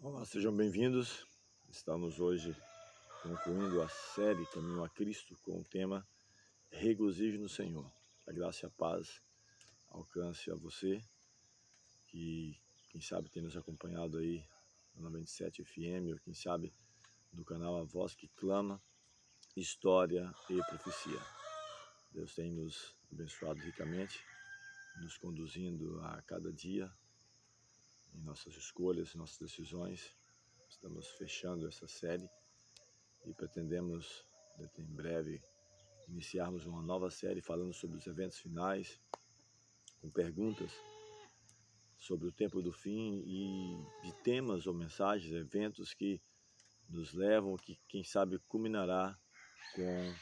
Olá, sejam bem-vindos. Estamos hoje concluindo a série Caminho a Cristo com o tema Regozijo no Senhor. A graça e a paz alcance a você que, quem sabe, tem nos acompanhado aí no 97 FM ou quem sabe do canal A Voz que Clama, História e Profecia. Deus tem nos abençoado ricamente, nos conduzindo a cada dia em nossas escolhas, nossas decisões. Estamos fechando essa série e pretendemos, em breve, iniciarmos uma nova série falando sobre os eventos finais, com perguntas sobre o tempo do fim e de temas ou mensagens, eventos que nos levam, que quem sabe culminará com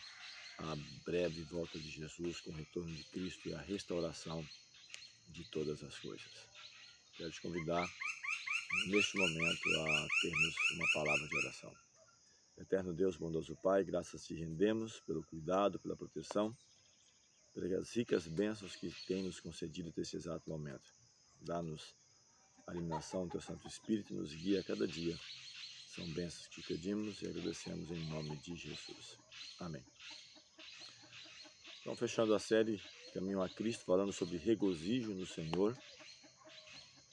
a breve volta de Jesus, com o retorno de Cristo e a restauração de todas as coisas. Quero te convidar, neste momento, a termos uma palavra de oração. Eterno Deus, bondoso Pai, graças te rendemos pelo cuidado, pela proteção, pelas ricas bênçãos que tem nos concedido nesse exato momento. Dá-nos a iluminação do Teu Santo Espírito e nos guia a cada dia. São bênçãos que pedimos e agradecemos em nome de Jesus. Amém. Então, fechando a série Caminho a Cristo, falando sobre regozijo no Senhor.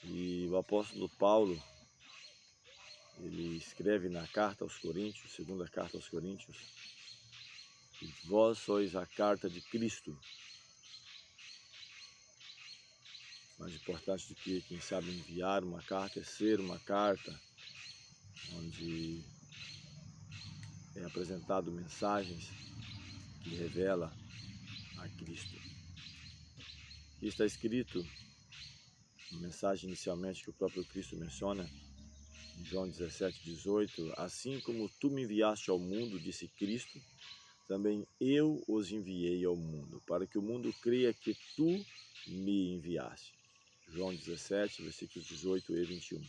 E o apóstolo Paulo, ele escreve na carta aos Coríntios, segunda carta aos Coríntios, que vós sois a carta de Cristo. Mais importante do que, quem sabe, enviar uma carta é ser uma carta onde é apresentado mensagens que revela a Cristo. E está escrito, na mensagem inicialmente que o próprio Cristo menciona, em João 17:18, assim como tu me enviaste ao mundo, disse Cristo, também eu os enviei ao mundo, para que o mundo creia que tu me enviaste. João 17, versículos 18 e 21.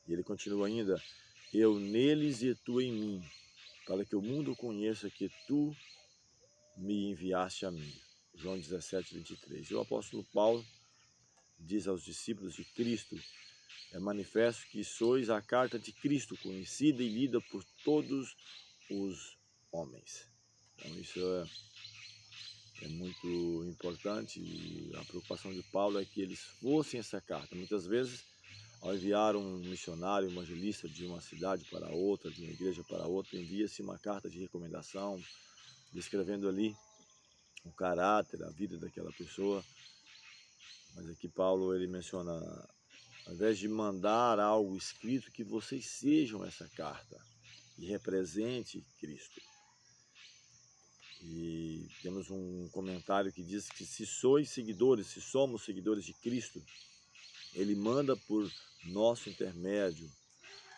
E ele continua ainda, eu neles e tu em mim, para que o mundo conheça que tu me enviaste a mim. João 17:23. E o apóstolo Paulo diz aos discípulos de Cristo, é manifesto que sois a carta de Cristo, conhecida e lida por todos os homens. Então isso é muito importante, e a preocupação de Paulo é que eles fossem essa carta. Muitas vezes, ao enviar um missionário, um evangelista de uma cidade para outra, de uma igreja para outra, envia-se uma carta de recomendação, descrevendo ali o caráter, a vida daquela pessoa. Mas aqui Paulo ele menciona, ao invés de mandar algo escrito, que vocês sejam essa carta e represente Cristo. E temos um comentário que diz que se somos seguidores de Cristo, ele manda por nosso intermédio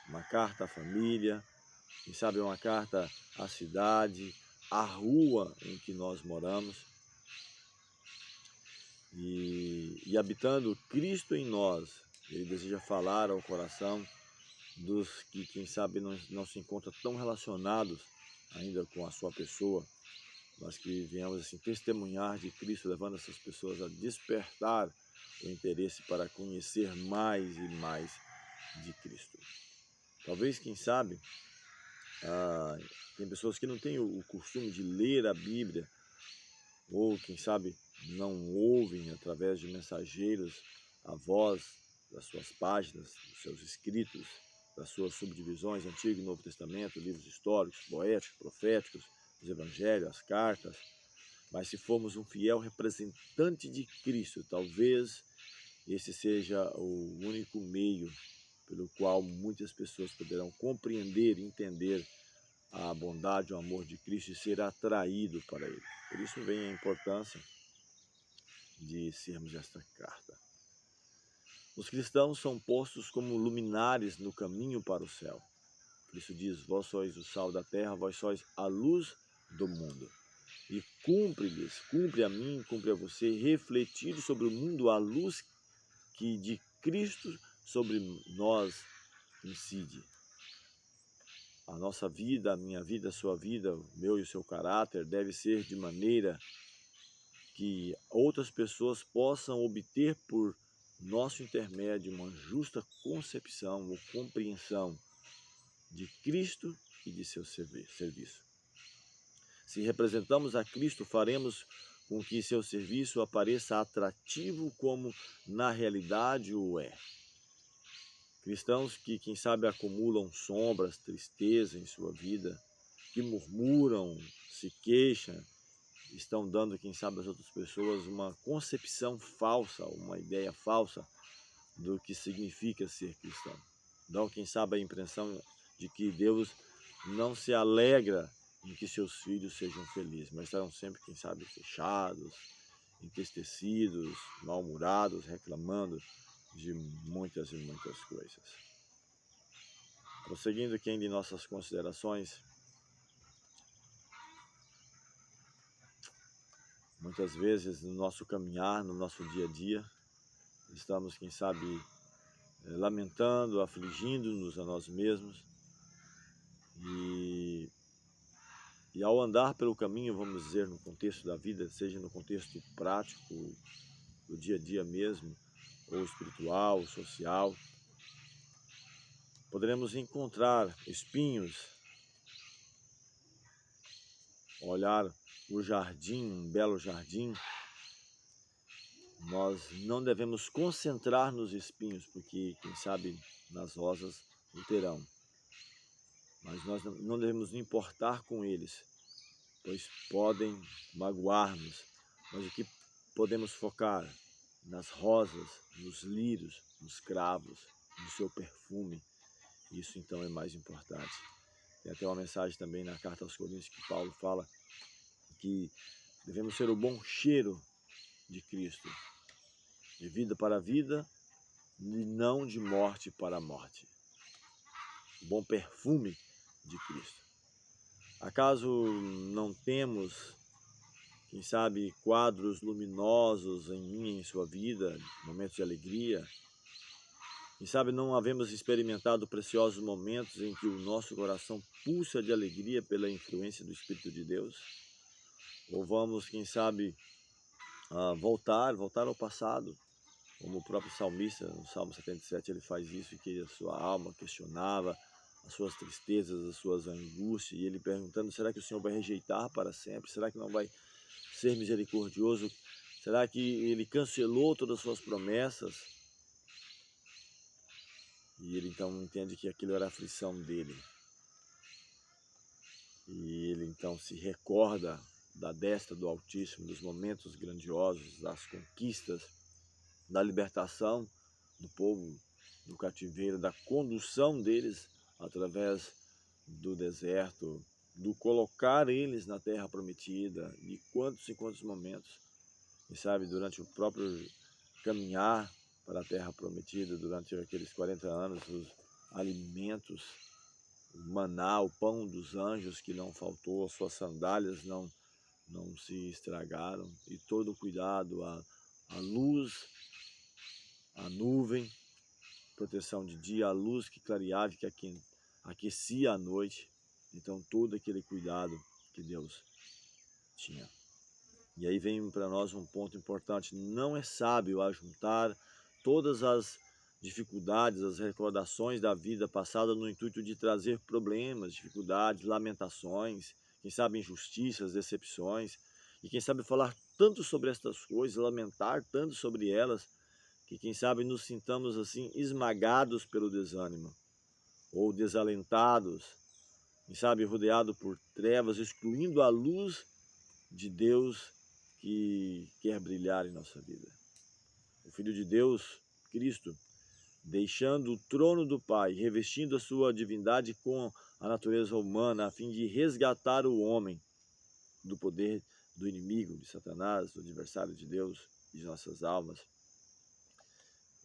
uma carta à família, quem sabe uma carta à cidade, à rua em que nós moramos. E habitando Cristo em nós, ele deseja falar ao coração dos que, quem sabe, não se encontram tão relacionados ainda com a sua pessoa, mas que venhamos assim testemunhar de Cristo, levando essas pessoas a despertar o interesse para conhecer mais e mais de Cristo. Talvez, quem sabe, tem pessoas que não têm o costume de ler a Bíblia, ou quem sabe não ouvem através de mensageiros a voz das suas páginas, dos seus escritos, das suas subdivisões, Antigo e Novo Testamento, livros históricos, poéticos, proféticos, os evangelhos, as cartas. Mas se formos um fiel representante de Cristo, talvez esse seja o único meio pelo qual muitas pessoas poderão compreender e entender a bondade, o amor de Cristo e ser atraído para Ele. Por isso vem a importância de sermos esta carta. Os cristãos são postos como luminares no caminho para o céu. Cristo diz, vós sois o sal da terra, vós sois a luz do mundo. E cumpre a mim, cumpre a você, refletir sobre o mundo a luz que de Cristo sobre nós incide. A nossa vida, a minha vida, a sua vida, o meu e o seu caráter deve ser de maneira que outras pessoas possam obter por nosso intermédio, uma justa concepção ou compreensão de Cristo e de seu serviço. Se representamos a Cristo, faremos com que seu serviço apareça atrativo como na realidade o é. Cristãos que, quem sabe, acumulam sombras, tristeza em sua vida, que murmuram, se queixam, estão dando, quem sabe, às outras pessoas uma concepção falsa, uma ideia falsa do que significa ser cristão. Dão, quem sabe, a impressão de que Deus não se alegra em que seus filhos sejam felizes, mas estarão sempre, quem sabe, fechados, entristecidos, mal-humorados, reclamando de muitas e muitas coisas. Prosseguindo aqui em nossas considerações, muitas vezes no nosso caminhar, no nosso dia a dia, estamos, quem sabe, lamentando, afligindo-nos a nós mesmos e ao andar pelo caminho, vamos dizer, no contexto da vida, seja no contexto prático, do dia a dia mesmo, ou espiritual, social, poderemos encontrar espinhos, olhar o jardim, um belo jardim. Nós não devemos concentrar nos espinhos, porque, quem sabe, nas rosas o terão. Mas nós não devemos nos importar com eles, pois podem magoar-nos. Mas o que podemos focar? Nas rosas, nos lírios, nos cravos, no seu perfume. Isso então é mais importante. Tem até uma mensagem também na carta aos Coríntios que Paulo fala que devemos ser o bom cheiro de Cristo, de vida para a vida e não de morte para a morte. O bom perfume de Cristo. Acaso não temos, quem sabe, quadros luminosos em mim e em sua vida, momentos de alegria? Quem sabe não havemos experimentado preciosos momentos em que o nosso coração pulsa de alegria pela influência do Espírito de Deus? Ou vamos, quem sabe, voltar ao passado, como o próprio salmista, no Salmo 77, ele faz isso, que a sua alma questionava as suas tristezas, as suas angústias, e ele perguntando, será que o Senhor vai rejeitar para sempre? Será que não vai ser misericordioso? Será que ele cancelou todas as suas promessas? E ele então entende que aquilo era a aflição dele. E ele então se recorda da destra do Altíssimo, dos momentos grandiosos, das conquistas, da libertação do povo do cativeiro, da condução deles através do deserto, do colocar eles na terra prometida, de quantos e quantos momentos, e sabe, durante o próprio caminhar para a terra prometida, durante aqueles 40 anos, os alimentos, o maná, o pão dos anjos que não faltou, as suas sandálias não se estragaram, e todo o cuidado, a luz, a nuvem, proteção de dia, a luz que clareava e que aquecia a noite. Então todo aquele cuidado que Deus tinha. E aí vem para nós um ponto importante: não é sábio ajuntar todas as dificuldades, as recordações da vida passada no intuito de trazer problemas, dificuldades, lamentações, quem sabe injustiças, decepções, e quem sabe falar tanto sobre estas coisas, lamentar tanto sobre elas, que quem sabe nos sintamos assim esmagados pelo desânimo, ou desalentados, quem sabe rodeado por trevas, excluindo a luz de Deus que quer brilhar em nossa vida. O Filho de Deus, Cristo, deixando o trono do Pai, revestindo a sua divindade com a natureza humana, a fim de resgatar o homem do poder do inimigo, de Satanás, do adversário de Deus e de nossas almas.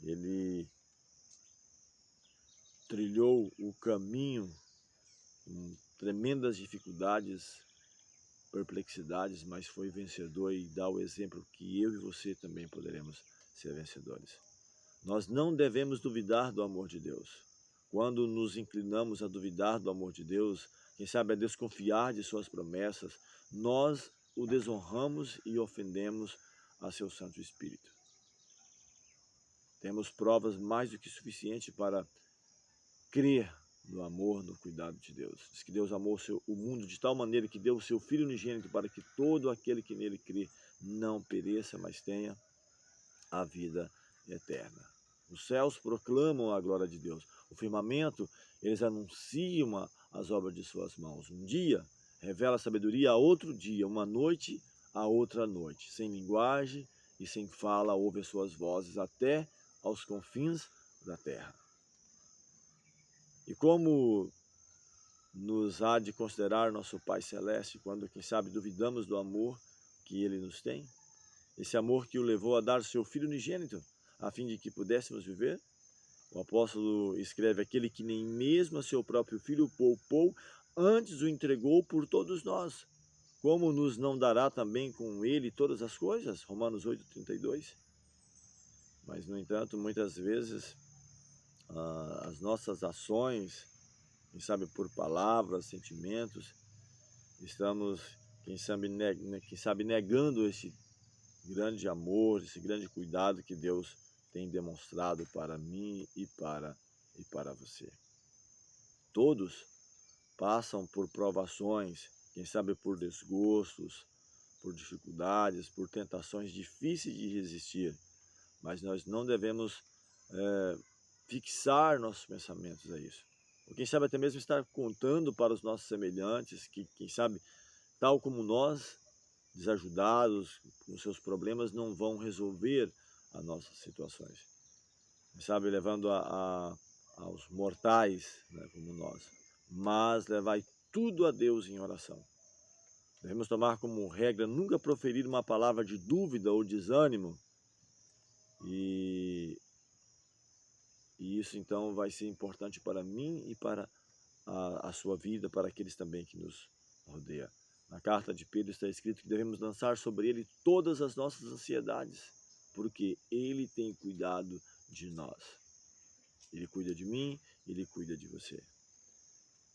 Ele trilhou o caminho com tremendas dificuldades, perplexidades, mas foi vencedor e dá o exemplo que eu e você também poderemos ser vencedores. Nós não devemos duvidar do amor de Deus. Quando nos inclinamos a duvidar do amor de Deus, quem sabe a desconfiar de suas promessas, nós o desonramos e ofendemos a seu Santo Espírito. Temos provas mais do que suficientes para crer no amor, no cuidado de Deus. Diz que Deus amou o mundo de tal maneira que deu o seu Filho unigênito para que todo aquele que nele crê não pereça, mas tenha a vida eterna. Os céus proclamam a glória de Deus. O firmamento, eles anunciam as obras de suas mãos. Um dia revela sabedoria a outro dia, uma noite a outra noite. Sem linguagem e sem fala ouve as suas vozes até aos confins da terra. E como nos há de considerar nosso Pai Celeste quando, quem sabe, duvidamos do amor que Ele nos tem? Esse amor que o levou a dar seu Filho unigênito, a fim de que pudéssemos viver? O apóstolo escreve: aquele que nem mesmo a seu próprio Filho poupou, antes o entregou por todos nós. Como nos não dará também com Ele todas as coisas? Romanos 8,32. Mas, no entanto, muitas vezes as nossas ações, quem sabe por palavras, sentimentos, estamos, quem sabe negando esse grande amor, esse grande cuidado que Deus tem demonstrado para mim e para você. Todos passam por provações, quem sabe por desgostos, por dificuldades, por tentações difíceis de resistir, mas nós não devemos fixar nossos pensamentos a isso. Ou quem sabe até mesmo estar contando para os nossos semelhantes que, quem sabe, tal como nós, desajudados com seus problemas, não vão resolver as nossas situações. Quem sabe levando aos mortais, né, como nós. Mas levai tudo a Deus em oração. Devemos tomar como regra nunca proferir uma palavra de dúvida ou desânimo. E isso então vai ser importante para mim e para a sua vida, para aqueles também que nos rodeiam. Na carta de Pedro está escrito que devemos lançar sobre ele todas as nossas ansiedades, porque ele tem cuidado de nós. Ele cuida de mim, ele cuida de você.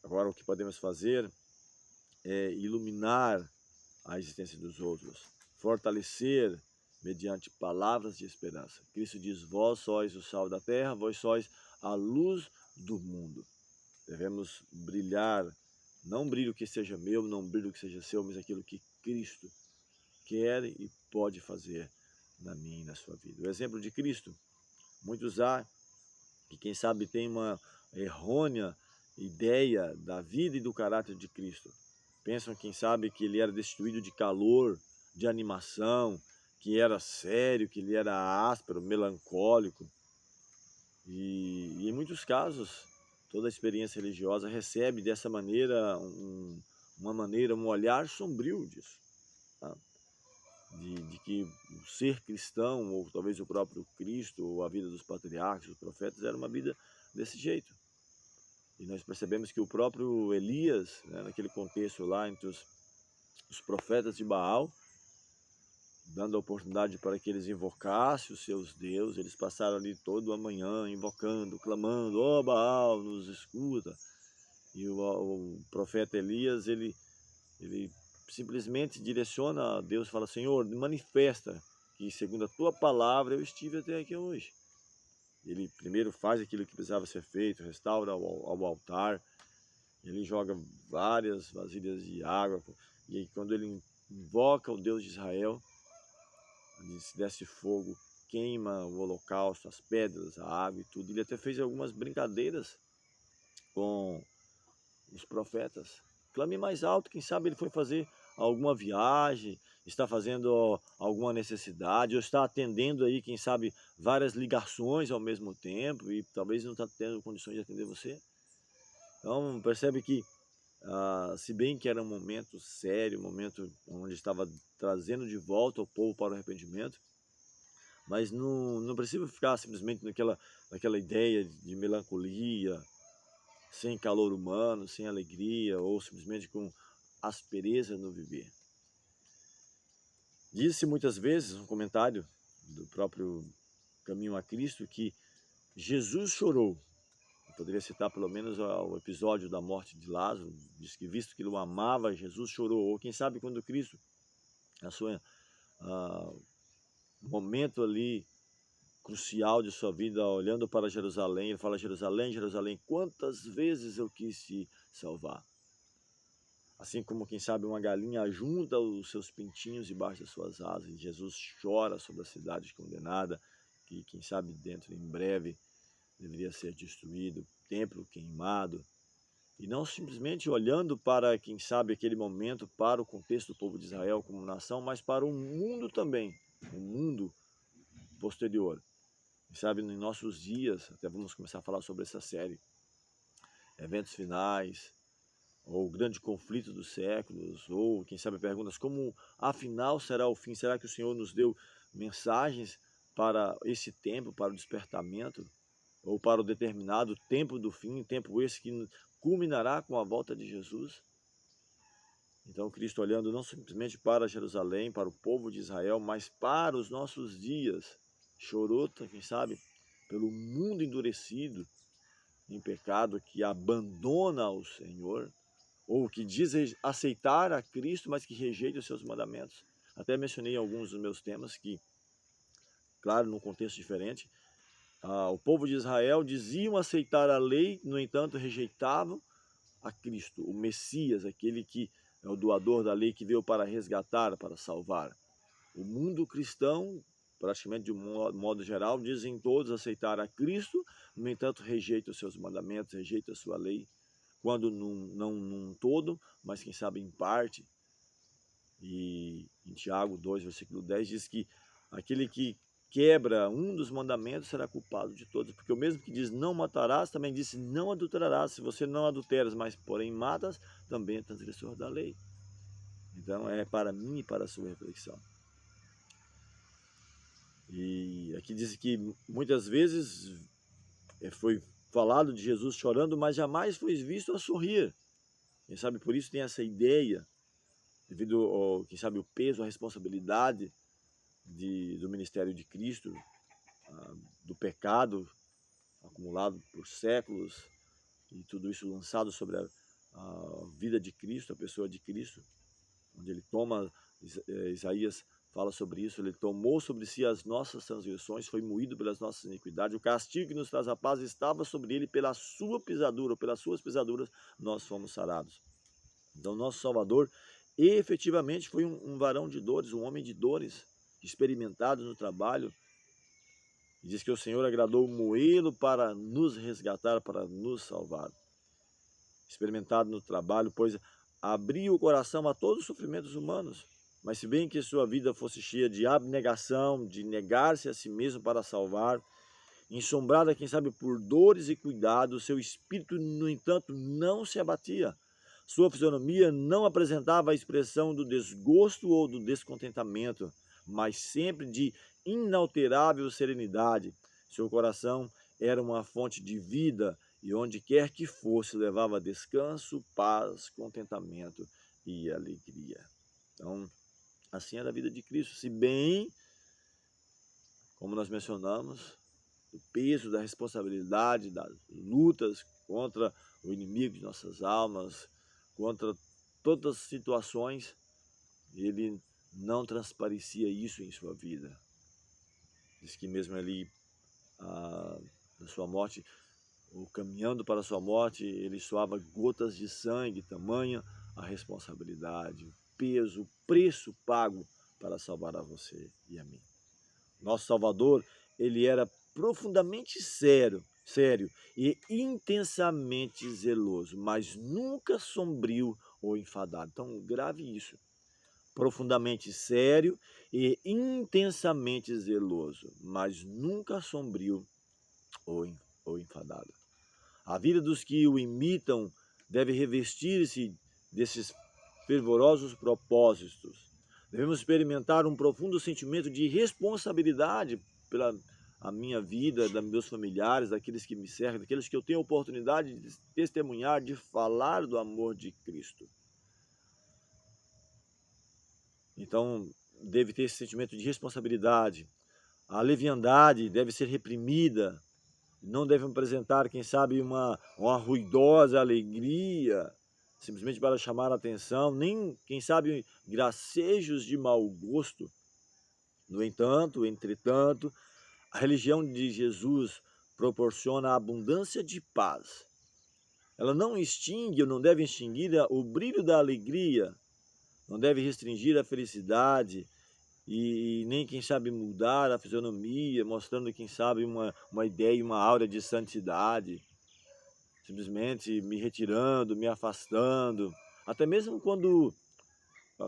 Agora, o que podemos fazer é iluminar a existência dos outros, fortalecer mediante palavras de esperança. Cristo diz: vós sois o sal da terra, vós sois a luz do mundo. Devemos brilhar, não brilho que seja meu, não brilho que seja seu, mas aquilo que Cristo quer e pode fazer na minha e na sua vida. O exemplo de Cristo, muitos há que, quem sabe, tem uma errônea ideia da vida e do caráter de Cristo. Pensam, quem sabe, que ele era destituído de calor, de animação, que era sério, que ele era áspero, melancólico. E em muitos casos, toda a experiência religiosa recebe dessa maneira um olhar sombrio disso. Tá? De que o ser cristão, ou talvez o próprio Cristo, ou a vida dos patriarcas, dos profetas, era uma vida desse jeito. E nós percebemos que o próprio Elias, né, naquele contexto lá entre os profetas de Baal, dando a oportunidade para que eles invocassem os seus deuses, eles passaram ali toda a manhã invocando, clamando: ó Baal, nos escuta. E o profeta Elias, ele simplesmente direciona a Deus e fala: Senhor, manifesta que segundo a tua palavra eu estive até aqui hoje. Ele primeiro faz aquilo que precisava ser feito, restaura ao altar, ele joga várias vasilhas de água, e aí quando ele invoca o Deus de Israel, se desce fogo, queima o holocausto, as pedras, a água e tudo. Ele até fez algumas brincadeiras com os profetas. Clame mais alto, quem sabe ele foi fazer alguma viagem, está fazendo alguma necessidade, ou está atendendo aí, quem sabe, várias ligações ao mesmo tempo e talvez não está tendo condições de atender você. Então, percebe que, se bem que era um momento sério, um momento onde estava trazendo de volta o povo para o arrependimento, mas não precisa ficar simplesmente naquela ideia de melancolia, sem calor humano, sem alegria, ou simplesmente com aspereza no viver. Disse muitas vezes, um comentário do próprio Caminho a Cristo, que Jesus chorou. Eu poderia citar pelo menos o episódio da morte de Lázaro, diz que visto que ele o amava, Jesus chorou. Ou quem sabe quando Cristo, na sua momento ali crucial de sua vida, olhando para Jerusalém. Ele fala: Jerusalém, Jerusalém, quantas vezes eu quis te salvar. Assim como, quem sabe, uma galinha junta os seus pintinhos debaixo das suas asas, e Jesus chora sobre a cidade condenada, que, quem sabe, dentro, em breve, deveria ser destruído, templo queimado. E não simplesmente olhando para, quem sabe, aquele momento, para o contexto do povo de Israel como nação, mas para o mundo também, o mundo posterior. Quem sabe, em nossos dias, até vamos começar a falar sobre essa série, eventos finais, ou o grande conflito dos séculos, ou, quem sabe, perguntas como afinal será o fim? Será que o Senhor nos deu mensagens para esse tempo, para o despertamento, ou para o determinado tempo do fim, tempo esse que culminará com a volta de Jesus? Então, Cristo olhando não simplesmente para Jerusalém, para o povo de Israel, mas para os nossos dias, chorou, quem sabe, pelo mundo endurecido em pecado, que abandona o Senhor, ou que diz aceitar a Cristo, mas que rejeita os seus mandamentos. Até mencionei alguns dos meus temas que, claro, num contexto diferente, o povo de Israel diziam aceitar a lei, no entanto rejeitavam a Cristo, o Messias, aquele que é o doador da lei, que veio para resgatar, para salvar. O mundo cristão, praticamente de um modo geral, dizem todos aceitar a Cristo, no entanto rejeita os seus mandamentos, rejeita a sua lei, quando não num todo, mas quem sabe em parte. E em Tiago 2, versículo 10, diz que aquele que quebra um dos mandamentos será culpado de todos, porque o mesmo que diz não matarás, também disse não adulterarás. Se você não adulteras, mas porém matas, também é transgressor da lei. Então é para mim e para a sua reflexão. E aqui diz que muitas vezes foi falado de Jesus chorando, mas jamais foi visto a sorrir. Quem sabe por isso tem essa ideia, devido ao, quem sabe, o peso, a responsabilidade do ministério de Cristo, do pecado acumulado por séculos, e tudo isso lançado sobre a vida de Cristo, a pessoa de Cristo, onde ele toma, Isaías fala sobre isso, ele tomou sobre si as nossas transgressões, foi moído pelas nossas iniquidades, o castigo que nos traz a paz estava sobre ele, pela sua pisadura, ou pelas suas pisaduras, nós fomos sarados. Então, nosso Salvador efetivamente foi um varão de dores, um homem de dores, experimentado no trabalho. E diz que o Senhor agradou moê-lo para nos resgatar, para nos salvar. Experimentado no trabalho, pois abriu o coração a todos os sofrimentos humanos. Mas se bem que sua vida fosse cheia de abnegação, de negar-se a si mesmo para salvar, ensombrada, quem sabe, por dores e cuidados, seu espírito, no entanto, não se abatia. Sua fisionomia não apresentava a expressão do desgosto ou do descontentamento, mas sempre de inalterável serenidade. Seu coração era uma fonte de vida e onde quer que fosse levava descanso, paz, contentamento e alegria. Então, assim era a vida de Cristo. Se bem, como nós mencionamos, o peso da responsabilidade, das lutas contra o inimigo de nossas almas, contra todas as situações, ele não transparecia isso em sua vida. Diz que mesmo ali, na sua morte, ou caminhando para a sua morte, ele suava gotas de sangue, tamanha a responsabilidade, o peso, o preço pago para salvar a você e a mim. Nosso Salvador, ele era profundamente sério e intensamente zeloso, mas nunca sombrio ou enfadado. Então, grave isso. Profundamente sério e intensamente zeloso, mas nunca sombrio ou enfadado. A vida dos que o imitam deve revestir-se desses fervorosos propósitos. Devemos experimentar um profundo sentimento de responsabilidade pela a minha vida, dos meus familiares, daqueles que me cercam, daqueles que eu tenho a oportunidade de testemunhar, de falar do amor de Cristo. Então, deve ter esse sentimento de responsabilidade. A leviandade deve ser reprimida. Não deve apresentar, quem sabe, uma ruidosa alegria, simplesmente para chamar a atenção, nem, quem sabe, gracejos de mau gosto. No entanto, entretanto, A religião de Jesus proporciona abundância de paz. Ela não extingue ou não deve extinguir o brilho da alegria, não deve restringir a felicidade e nem, quem sabe, mudar a fisionomia, mostrando, quem sabe, uma ideia, uma aura de santidade, simplesmente me retirando, me afastando. Até mesmo quando,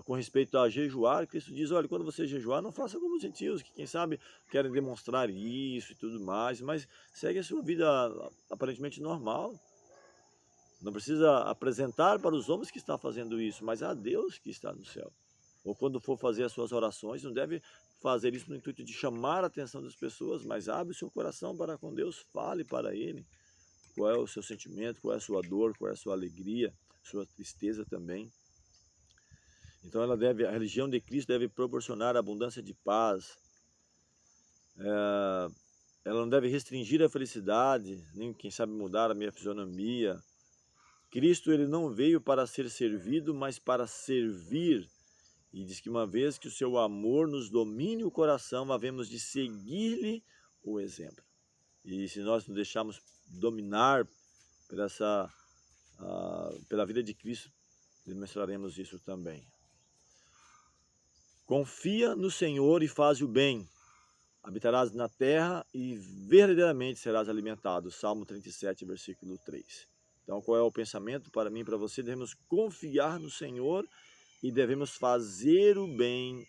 com respeito a jejuar, Cristo diz, olha, quando você jejuar, não faça como os gentios, que, quem sabe, querem demonstrar isso e tudo mais, mas segue a sua vida aparentemente normal. Não precisa apresentar para os homens que está fazendo isso, mas a Deus que está no céu. Ou quando for fazer as suas orações, não deve fazer isso no intuito de chamar a atenção das pessoas, mas abre o seu coração para com Deus, fale para Ele qual é o seu sentimento, qual é a sua dor, qual é a sua alegria, sua tristeza também. Então a religião de Cristo deve proporcionar abundância de paz. Ela não deve restringir a felicidade, nem, quem sabe, mudar a minha fisionomia. Cristo, ele não veio para ser servido, mas para servir. E diz que uma vez que o seu amor nos domine o coração, havemos de seguir-lhe o exemplo. E se nós nos deixarmos dominar pela vida de Cristo, demonstraremos isso também. Confia no Senhor e faz o bem. Habitarás na terra e verdadeiramente serás alimentado. Salmo 37, versículo 3. Então, qual é o pensamento para mim e para você? Devemos confiar no Senhor e devemos fazer o bem,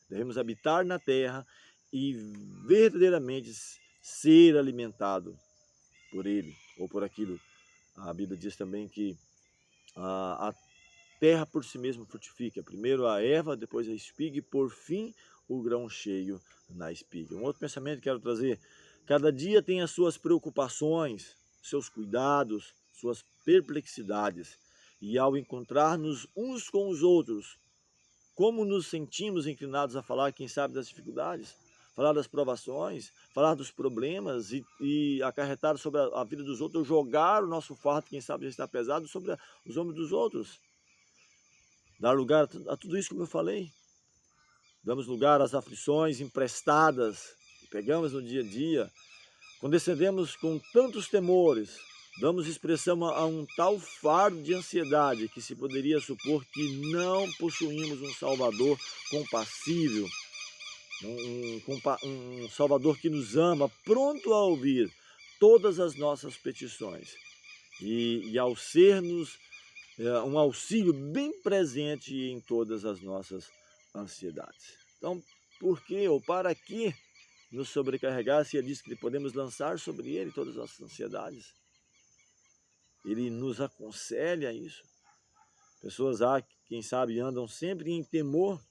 devemos habitar na terra e verdadeiramente ser alimentado por Ele ou por aquilo. A Bíblia diz também que a terra por si mesma frutifica. Primeiro a erva, depois a espiga e por fim o grão cheio na espiga. Um outro pensamento que quero trazer: cada dia tem as suas preocupações, seus cuidados, suas perplexidades. E ao encontrar-nos uns com os outros, como nos sentimos inclinados a falar, quem sabe, das dificuldades, falar das provações, falar dos problemas e acarretar sobre a vida dos outros, jogar o nosso fardo, quem sabe já está pesado, sobre os ombros dos outros. Dar lugar a tudo isso, como eu falei. Damos lugar às aflições emprestadas, que pegamos no dia a dia. Condescendemos com tantos temores, damos expressão a um tal fardo de ansiedade que se poderia supor que não possuímos um Salvador compassível, um Salvador que nos ama, pronto a ouvir todas as nossas petições e ao ser-nos um auxílio bem presente em todas as nossas ansiedades. Então, por que ou para que nos sobrecarregar, se ele diz que podemos lançar sobre ele todas as nossas ansiedades? Ele nos aconselha isso. Pessoas quem sabe, andam sempre em temor,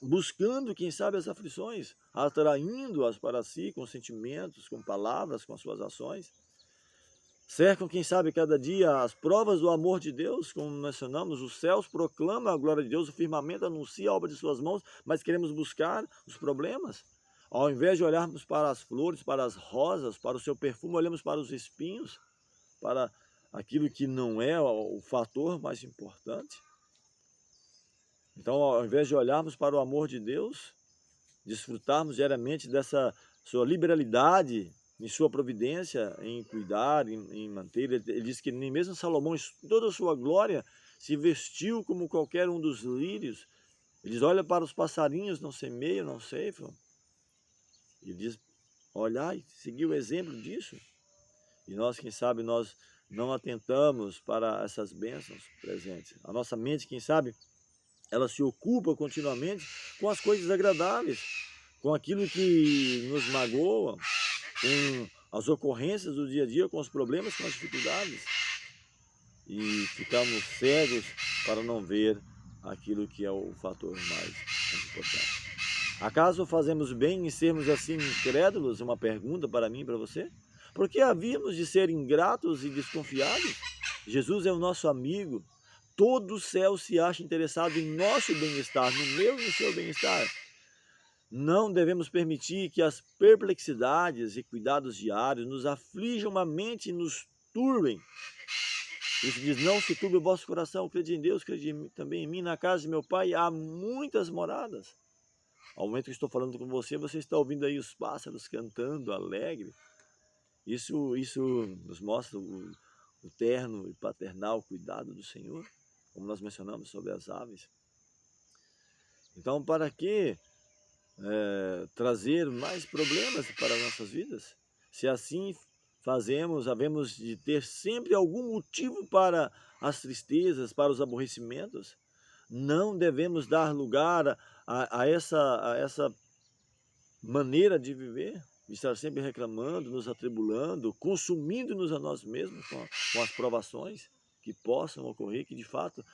buscando, quem sabe, as aflições, atraindo-as para si com sentimentos, com palavras, com as suas ações. Cercam, quem sabe, cada dia as provas do amor de Deus, como mencionamos, os céus proclamam a glória de Deus, o firmamento anuncia a obra de suas mãos, mas queremos buscar os problemas. Ao invés de olharmos para as flores, para as rosas, para o seu perfume, olhamos para os espinhos, para aquilo que não é o fator mais importante. Então, ao invés de olharmos para o amor de Deus, desfrutarmos diariamente dessa sua liberalidade, em sua providência, em cuidar, em manter. Ele diz que nem mesmo Salomão, em toda a sua glória, se vestiu como qualquer um dos lírios. Ele diz, olha para os passarinhos, não semeiam, não ceifam. Ele diz, olhai, seguir o exemplo disso. E nós, quem sabe, nós não atentamos para essas bênçãos presentes. A nossa mente, quem sabe, ela se ocupa continuamente com as coisas agradáveis, com aquilo que nos magoa, com as ocorrências do dia a dia, com os problemas, com as dificuldades. E ficamos cegos para não ver aquilo que é o fator mais importante. Acaso fazemos bem em sermos assim incrédulos? Uma pergunta para mim e para você. Por que havíamos de ser ingratos e desconfiados? Jesus é o nosso amigo. Todo o céu se acha interessado em nosso bem-estar, no meu e no seu bem-estar. Não devemos permitir que as perplexidades e cuidados diários nos aflijam a mente e nos turbem. Isso diz, não se turbe o vosso coração, crede em Deus, crede também em mim. Na casa de meu pai há muitas moradas. Ao momento que estou falando com você, você está ouvindo aí os pássaros cantando, alegre. Isso nos mostra o terno e paternal cuidado do Senhor, como nós mencionamos sobre as aves. Então, para que trazer mais problemas para as nossas vidas? Se assim fazemos, havemos de ter sempre algum motivo para as tristezas, para os aborrecimentos. Não devemos dar lugar a essa maneira de viver, de estar sempre reclamando, nos atribulando, consumindo-nos a nós mesmos com as provações que possam ocorrer, que de fato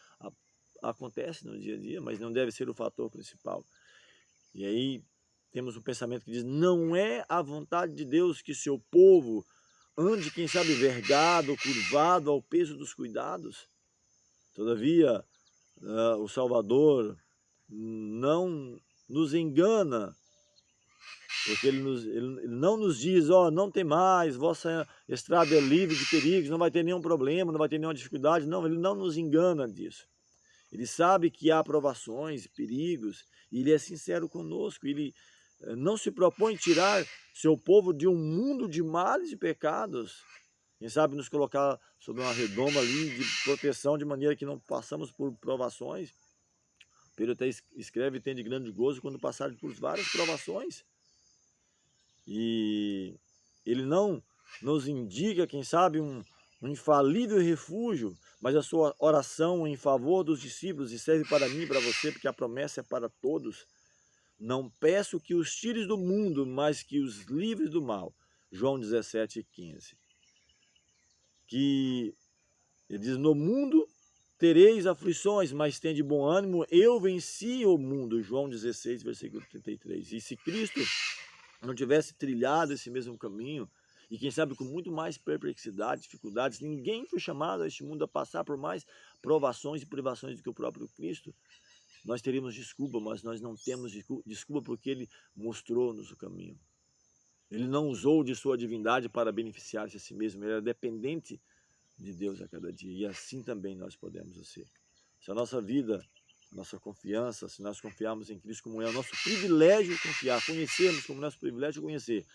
acontecem no dia a dia, mas não deve ser o fator principal. E aí temos um pensamento que diz: não é a vontade de Deus que seu povo ande, quem sabe, vergado, curvado ao peso dos cuidados. Todavia, o Salvador não nos engana, porque ele não nos diz: não tem mais, vossa estrada é livre de perigos, não vai ter nenhum problema, não vai ter nenhuma dificuldade. Não, ele não nos engana disso. Ele sabe que há provações, perigos, e ele é sincero conosco. Ele não se propõe tirar seu povo de um mundo de males e pecados. Quem sabe nos colocar sob uma redoma ali de proteção, de maneira que não passamos por provações. Pedro até escreve: tem de grande gozo quando passarem por várias provações. E ele não nos indica, quem sabe, um infalível refúgio, mas a sua oração em favor dos discípulos, e serve para mim e para você, porque a promessa é para todos. Não peço que os tires do mundo, mas que os livres do mal. João 17:15. Que ele diz: no mundo tereis aflições, mas tende bom ânimo, eu venci o mundo. João 16, versículo 33. E se Cristo não tivesse trilhado esse mesmo caminho, e quem sabe com muito mais perplexidade, dificuldades, ninguém foi chamado a este mundo a passar por mais provações e privações do que o próprio Cristo. Nós teríamos desculpa, mas nós não temos desculpa, porque Ele mostrou-nos o caminho. Ele não usou de sua divindade para beneficiar-se a si mesmo, Ele era dependente de Deus a cada dia, e assim também nós podemos ser. Se a nossa vida, a nossa confiança, se nós confiarmos em Cristo, como é o nosso privilégio confiar, conhecermos como nosso privilégio conhecer,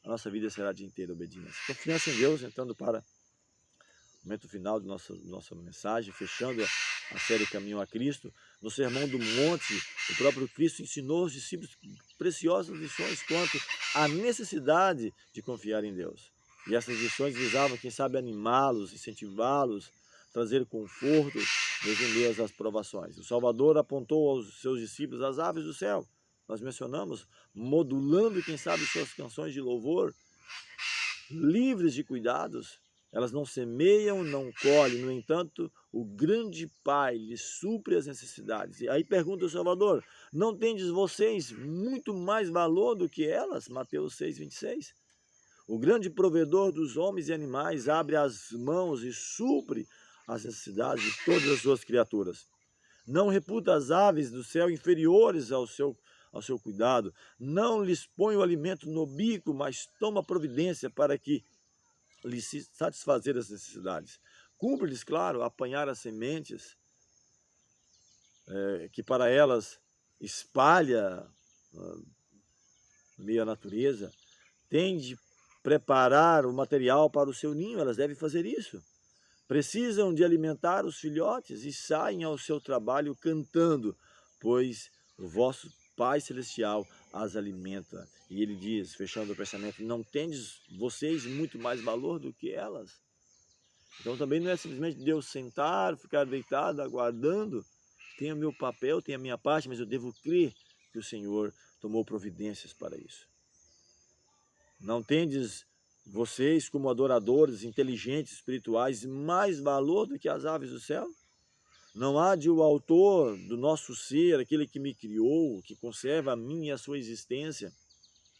a nossa vida será de inteira obediência. Confiança em Deus, entrando para o momento final de nossa mensagem, fechando a série Caminho a Cristo. No Sermão do Monte, o próprio Cristo ensinou aos discípulos preciosas lições quanto à necessidade de confiar em Deus. E essas lições visavam, quem sabe, animá-los, incentivá-los, trazer conforto em meio às provações. O Salvador apontou aos seus discípulos as aves do céu. Nós mencionamos, modulando, quem sabe, suas canções de louvor, livres de cuidados. Elas não semeiam, não colhem, no entanto, o grande Pai lhes supre as necessidades. E aí pergunta o Salvador: não tendes vocês muito mais valor do que elas? Mateus 6:26. O grande provedor dos homens e animais abre as mãos e supre as necessidades de todas as suas criaturas. Não reputa as aves do céu inferiores ao seu cuidado. Não lhes põe o alimento no bico, mas toma providência para que lhes satisfazer as necessidades. Cumpre-lhes, claro, apanhar as sementes, que para elas espalha meio a natureza. Tem de preparar o material para o seu ninho, elas devem fazer isso. Precisam de alimentar os filhotes e saem ao seu trabalho cantando, pois o vosso Pai Celestial as alimenta. E ele diz, fechando o pensamento: não tendes vocês muito mais valor do que elas? Então também não é simplesmente Deus sentar, ficar deitado, aguardando. Tem o meu papel, tem a minha parte, mas eu devo crer que o Senhor tomou providências para isso. Não tendes vocês, como adoradores, inteligentes, espirituais, mais valor do que as aves do céu? Não há de o autor do nosso ser, aquele que me criou, que conserva a minha e a sua existência,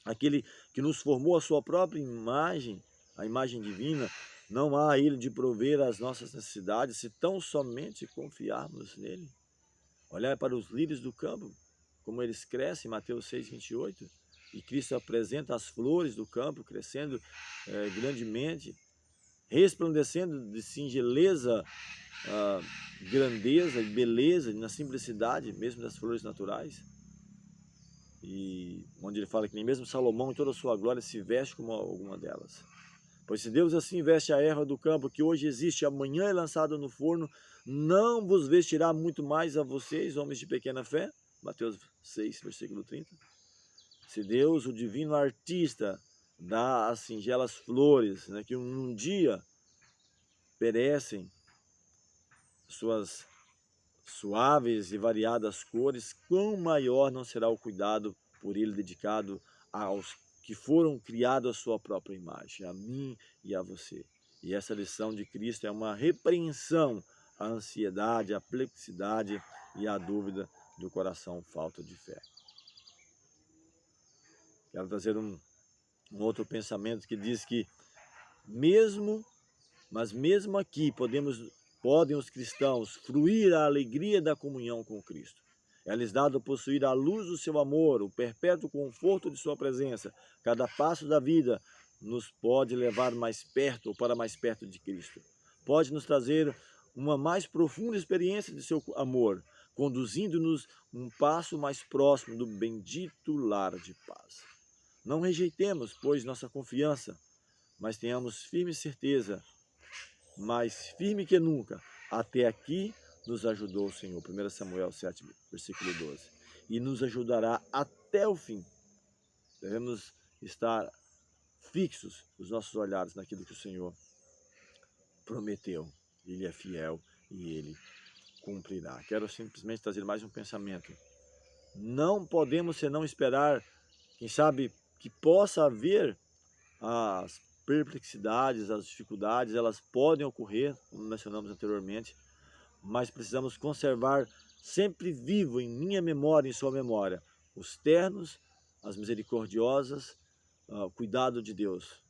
aquele que nos formou a sua própria imagem, a imagem divina, não há ele de prover as nossas necessidades, se tão somente confiarmos nele? Olhar para os lírios do campo, como eles crescem, Mateus 6:28, e Cristo apresenta as flores do campo crescendo grandemente, resplandecendo de singeleza, grandeza e beleza, na simplicidade mesmo das flores naturais. e onde ele fala que nem mesmo Salomão em toda a sua glória se veste como alguma delas. Pois se Deus assim veste a erva do campo, que hoje existe e amanhã é lançada no forno, não vos vestirá muito mais a vocês, homens de pequena fé? Mateus 6, versículo 30. Se Deus, o divino artista, dá as singelas flores, né, que um dia perecem, suas suaves e variadas cores, quão maior não será o cuidado por ele dedicado aos que foram criados à sua própria imagem, a mim e a você. E essa lição de Cristo é uma repreensão à ansiedade, à perplexidade e à dúvida do coração falta de fé. Quero trazer um outro pensamento que diz que mesmo aqui podem os cristãos fruir a alegria da comunhão com Cristo. É-lhes dado possuir a luz do seu amor, o perpétuo conforto de sua presença. Cada passo da vida nos pode levar mais perto ou para mais perto de Cristo. Pode nos trazer uma mais profunda experiência de seu amor, conduzindo-nos um passo mais próximo do bendito lar de paz. Não rejeitemos, pois, nossa confiança, mas tenhamos firme certeza, mais firme que nunca, até aqui nos ajudou o Senhor. 1 Samuel 7, versículo 12. E nos ajudará até o fim. Devemos estar fixos os nossos olhares naquilo que o Senhor prometeu. Ele é fiel e Ele cumprirá. Quero simplesmente trazer mais um pensamento. Não podemos senão esperar, quem sabe, que possa haver as perplexidades, as dificuldades, elas podem ocorrer, como mencionamos anteriormente, mas precisamos conservar sempre vivo em minha memória, em sua memória, os ternos, as misericordiosas, cuidado de Deus,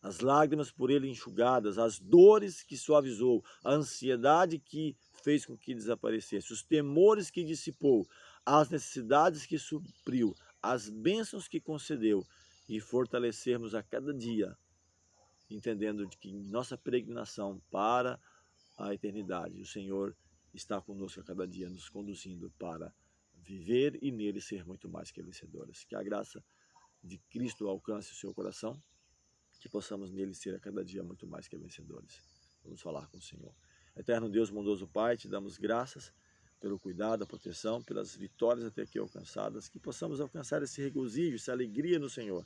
as lágrimas por Ele enxugadas, as dores que suavizou, a ansiedade que fez com que desaparecesse, os temores que dissipou, as necessidades que supriu, as bênçãos que concedeu, e fortalecermos a cada dia, entendendo de que nossa peregrinação para a eternidade, o Senhor está conosco a cada dia, nos conduzindo para viver e nele ser muito mais que vencedores. Que a graça de Cristo alcance o seu coração, que possamos nele ser a cada dia muito mais que vencedores. Vamos falar com o Senhor. Eterno Deus, bondoso Pai, te damos graças pelo cuidado, a proteção, pelas vitórias até aqui alcançadas, que possamos alcançar esse regozijo, essa alegria no Senhor,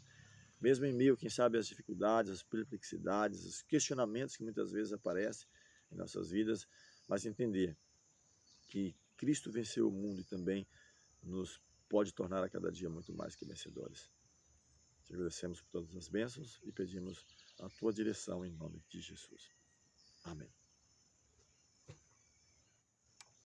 mesmo em meio, quem sabe, às dificuldades, às perplexidades, os questionamentos que muitas vezes aparecem em nossas vidas, mas entender que Cristo venceu o mundo e também nos pode tornar a cada dia muito mais que vencedores. Te agradecemos por todas as bênçãos e pedimos a tua direção em nome de Jesus.